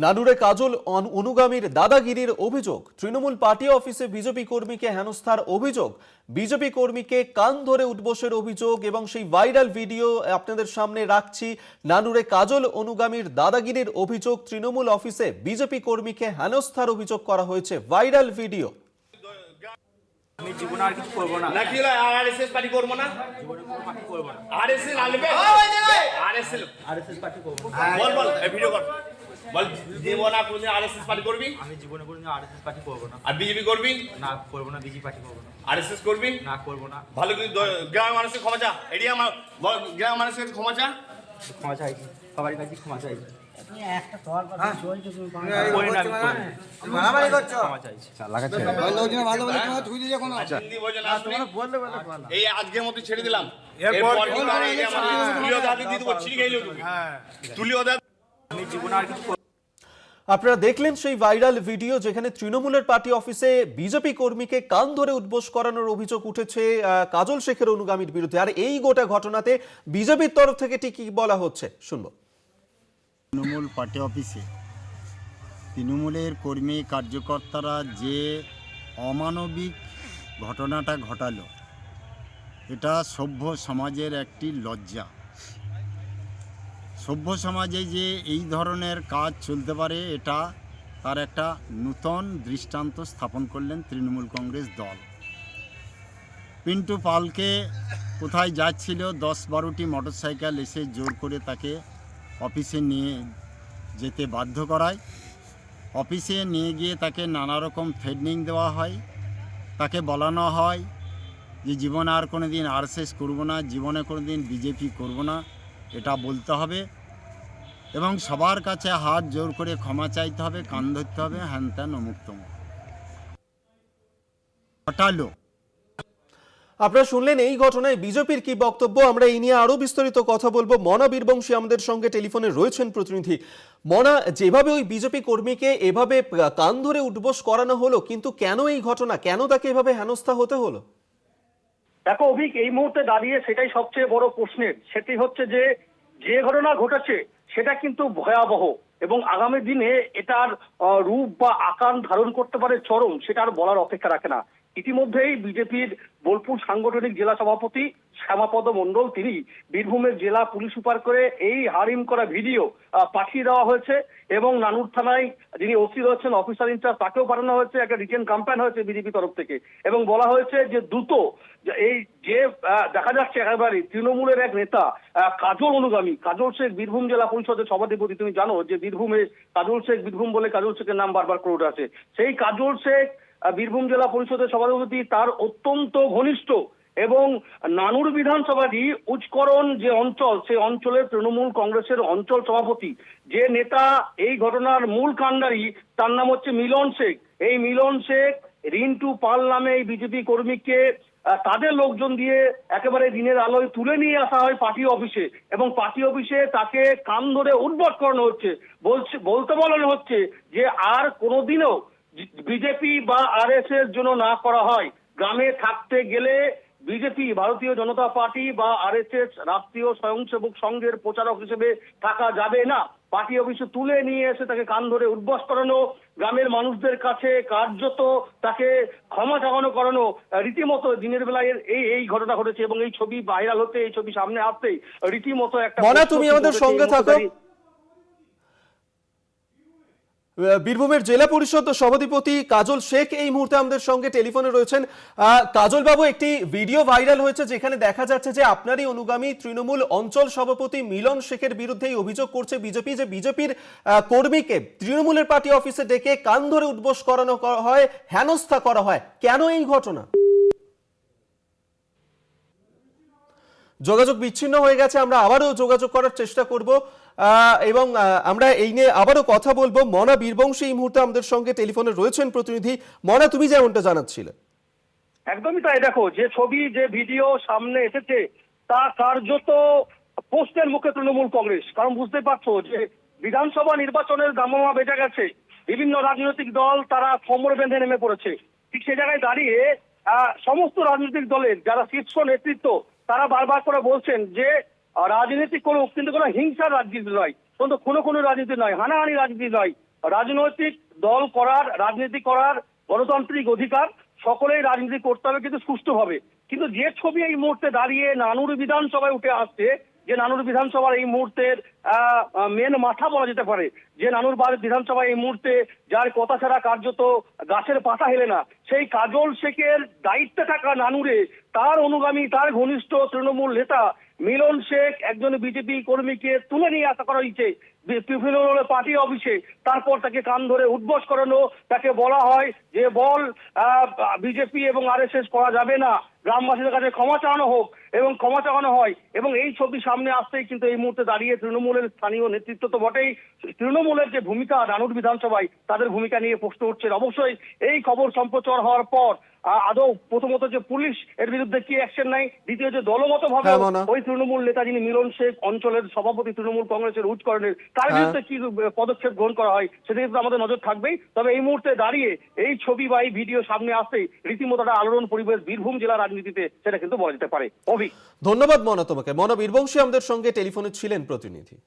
নানুরে কাজল অনুগামীর দাদাগিরির অভিযোগ। তৃণমূল পার্টি অফিসে বিজেপি কর্মীকে হেনস্থার অভিযোগ, বিজেপি কর্মীকে কান ধরে উঠবোসের অভিযোগ এবং সেই ভাইরাল ভিডিও আপনাদের সামনে রাখছি। নানুরে কাজল অনুগামীর দাদাগিরির অভিযোগ, তৃণমূল অফিসে বিজেপি কর্মীকে হেনস্থার অভিযোগ করা হয়েছে। Viral video. আমি জীবনে আর কিছু করব না। নাকি আরএসএস পার্টি করব না, জীবনে কোনো পার্টি করব না। আরএসএস আনবে, আরএসএস পার্টি করব না। বল বল এই ভিডিও কর, বল জীবনে আর কোনদিন আরএসএস পার্টি করবি? আমি জীবনে কোনোদিন আরএসএস পার্টি করব না। আর বিজেপি করবি? না করব না। বিজেপি পার্টি করব না। আরএসএস করবি? না করব না। ভালো করে গ্রামের মানুষকে ক্ষমা চা, এরিয়া গ্রামের মানুষের কাছে ক্ষমা চা। ক্ষমা চাইছি, সবার কাছে ক্ষমা চাইছি। একটা সবার কথা চলছে, তুমি মারামারি করছো। ক্ষমা চাইছি। হিন্দি বোঝে না তুমি? এই আজকের মতো ছেড়ে দিলাম, এরপর কিন্তু আর এরিয়া মানে তুলিও দাদি দিয়ে দেবো, ছিঁড়ে গেলো তুমি। তুলিও দাদি। আমি জীবনে আর কিছু আপনারা দেখলেন সেই ভাইরাল ভিডিও, যেখানে তৃণমূলের পার্টি অফিসে বিজেপি কর্মীকে কান ধরে উঠবোস করানোর অভিযোগ উঠেছে কাজল শেখের অনুগামীর বিরুদ্ধে। আর এই গোটা ঘটনাতে বিজেপির তরফ থেকে ঠিক কি বলা হচ্ছে শুনবো। তৃণমূল পার্টি অফিসে তৃণমূলের কর্মী কার্যকর্তারা যে অমানবিক ঘটনাটা ঘটালো, এটা সভ্য সমাজের একটি লজ্জা। সভ্য সমাজে যে এই ধরনের কাজ চলতে পারে, এটা তার একটা নূতন দৃষ্টান্ত স্থাপন করলেন তৃণমূল কংগ্রেস দল। পিন্টু পালকে কোথায় যাচ্ছিল, 10-12টি মোটরসাইকেল এসে জোর করে তাকে অফিসে নিয়ে যেতে বাধ্য করায়। অফিসে নিয়ে গিয়ে তাকে নানা রকম থ্রেটনিং দেওয়া হয়, তাকে বলানো হয় যে জীবনে আর কোনো দিন আরএসএস করবো না, জীবনে কোনো দিন বিজেপি করবো না, এটা বলতে হবে এবং সবার কাছে হাত জোর করে ক্ষমা চাইতে হবে, কান ধরতে হবে, হ্যান ত্যান অমুক্তম ঘটালো। আপনারা শুনলেন এই ঘটনায় বিজেপির কি বক্তব্য। আমরা এই নিয়ে আরো বিস্তারিত কথা বলবো। মনা বীরবংশী আমাদের সঙ্গে টেলিফোনে রয়েছেন প্রতিনিধি। মনা, যেভাবে ওই বিজেপি কর্মীকে এভাবে কান ধরে উঠবোস করানো হলো, কিন্তু কেন এই ঘটনা, কেন তাকে এভাবে হেনস্থা হতে হলো? দেখো অভিক, এই মুহূর্তে দাঁড়িয়ে সেটাই সবচেয়ে বড় প্রশ্নের। সেটি হচ্ছে যে যে ঘটনা ঘটেছে সেটা কিন্তু ভয়াবহ এবং আগামী দিনে এটার রূপ বা আকার ধারণ করতে পারে চরম, সেটা আর বলার অপেক্ষা রাখে না। ইতিমধ্যেই বিজেপির বোলপুর সাংগঠনিক জেলা সভাপতি শ্যামাপদ মণ্ডল, তিনি বীরভূমের জেলা পুলিশ সুপার করে এই হারিম করা ভিডিও পাঠিয়ে দেওয়া হয়েছে এবং নানুর থানায় যিনি ওসি রয়েছেন, অফিসার ইনচার্জ, তাকেও পাঠানো হয়েছে। একটা রিটেন কমপ্লেন হয়েছে বিজেপি তরফ থেকে এবং বলা হয়েছে যে দ্রুত এই যে দেখা যাচ্ছে একেবারে তৃণমূলের এক নেতা কাজল অনুগামী কাজল শেখ, বীরভূম জেলা পরিষদের সভাধিপতি। তুমি জানো যে বীরভূমে কাজল শেখ, বীরভূম বলে কাজল শেখের নাম বারবার করে উঠে আছে। সেই কাজল শেখ বীরভূম জেলা পরিষদের সভাধিপতি, তার অত্যন্ত ঘনিষ্ঠ এবং নানুর বিধানসভাটি উচ্চকরণ যে অঞ্চল, সেই অঞ্চলের তৃণমূল কংগ্রেসের অঞ্চল সভাপতি, যে নেতা এই ঘটনার মূল কাণ্ডারি, তার নাম হচ্ছে মিলন শেখ। এই মিলন শেখ রিন্টু পাল নামে এই বিজেপি কর্মীকে তাদের লোকজন দিয়ে একেবারে দিনের আলোয় তুলে নিয়ে আসা হয় পার্টি অফিসে এবং পার্টি অফিসে তাকে কান ধরে উদ্ভট করানো হচ্ছে। বলতে বলানো হচ্ছে যে আর কোনোদিনও বিজেপি বা আরএসএস জন্য না করা হয়। গ্রামে থাকতে গেলে বিজেপি, ভারতীয় জনতা পার্টি বা আরএসএস রাষ্ট্রীয় স্বয়ংসেবক সংঘের প্রচারক হিসেবে থাকা যাবে না। পার্টি অফিসে তুলে নিয়ে এসে তাকে কান ধরে উদ্বাস করানো, গ্রামের মানুষদের কাছে কার্যত তাকে ক্ষমা চাওয়ানো করানো, রীতিমতো দিনের বেলায় এই ঘটনা ঘটেছে এবং এই ছবি ভাইরাল হতে, এই ছবি সামনে আসতেই রীতিমতো একটা। মনা, তুমি আমাদের সঙ্গে থাকো। বীরভূমের জেলা পরিষদ সভাধিপতি কাজল শেখ এই মুহূর্তে আমাদের সঙ্গে টেলিফোনে রয়েছেন। কাজল বাবু, একটি ভিডিও ভাইরাল হয়েছে যেখানে দেখা যাচ্ছে যে আপনারই অনুগামী তৃণমূল অঞ্চল সভাপতি মিলন শেখের বিরুদ্ধে অভিযোগ করছে বিজেপি, যে বিজেপির কর্মীকে তৃণমূলের পার্টি অফিসে ডেকে কান ধরে উঠবোস করানো হয়, হেনস্থা করা হয়। কেন এই ঘটনা? যোগাযোগ বিচ্ছিন্ন হয়ে গেছে, আমরা আবারও যোগাযোগ করার চেষ্টা করব এবং আমরা এই নিয়ে আবারও কথা বলবো। মনা বীরবংশী এই মুহূর্তে আমাদের সঙ্গে টেলিফোনে রয়েছেন প্রতিনিধি। মনা, তুমি যেমনটা জানাচ্ছিলে। একদমই তাই। দেখো, যে ছবি, যে ভিডিও সামনে এসেছে তা কার্যত পোস্টের মুখে তৃণমূল কংগ্রেস। কারণ বুঝতে পারছো যে বিধানসভা নির্বাচনের দামামা বেজে গেছে, বিভিন্ন রাজনৈতিক দল তারা কোমর বেঁধে নেমে পড়েছে। ঠিক সে জায়গায় দাঁড়িয়ে সমস্ত রাজনৈতিক দলের যারা শীর্ষ নেতৃত্ব, তারা বারবার করে বলছেন যে রাজনীতি করুক, কিন্তু কোনো হিংসার রাজনীতি নয়, কোনো রাজনীতি নয়, হানাহানি রাজনীতি নয়। রাজনৈতিক দল করার, রাজনীতি করার গণতান্ত্রিক অধিকার, সকলেই রাজনীতি করতে হবে কিন্তু সুষ্ঠুভাবে। কিন্তু যে ছবি এই মুহূর্তে দাঁড়িয়ে নানুর বিধানসভায় উঠে আসছে, যে নানুর বিধানসভার এই মুহূর্তের মেন মাথা বলা যেতে পারে, যে নানুর বিধানসভায় এই মুহূর্তে যার কথা ছাড়া কার্যত গাছের পাতা হেলে না, সেই কাজল শেখের দায়িত্বে থাকা নানুরে তার অনুগামী, তার ঘনিষ্ঠ তৃণমূল নেতা মিলন শেখ একজন বিজেপি কর্মীকে তুলে নিয়ে আসা করা হয়েছে বিভিন্ন পার্টি অফিসে। তারপর তাকে কান ধরে উদ্বোস করানো, তাকে বলা হয় যে বল বিজেপি এবং আরএসএস করা যাবে না, গ্রামবাসীদের কাছে ক্ষমা চাওয়ানো হোক, এবং ক্ষমা চাওয়ানো হয়। এবং এই ছবি সামনে আসতেই কিন্তু এই মুহূর্তে দাঁড়িয়ে তৃণমূলের স্থানীয় নেতৃত্ব তো বটেই, তৃণমূলের যে ভূমিকা নানুর বিধানসভায়, তাদের ভূমিকা নিয়ে প্রশ্ন উঠছে। অবশ্যই এই খবর সম্প্রচার হওয়ার পর আদৌ প্রথমত যে পুলিশ এর বিরুদ্ধে কি অ্যাকশন নেয়, দ্বিতীয় যে দলগতভাবে হ্যাঁ, মনা। ওই তৃণমূল নেতা যিনি মিলন শেখ, অঞ্চলের সভাপতি তৃণমূল কংগ্রেসের উচ্চকরণের, তার হ্যাঁ। বিরুদ্ধে কি পদক্ষেপ গ্রহণ করা হয় সেদিকে কিন্তু আমাদের নজর থাকবেই। তবে এই মুহূর্তে দাঁড়িয়ে এই ছবি বা এই ভিডিও সামনে আসতেই রীতিমতো একটা আলোড়ন পরিবেশ বীরভূম জেলার রাজনীতিতে, সেটা কিন্তু বলা যেতে পারে। অভিক, ধন্যবাদ মনা তোমাকে। মনা বীরবংশী আমাদের সঙ্গে টেলিফোনে ছিলেন প্রতিনিধি।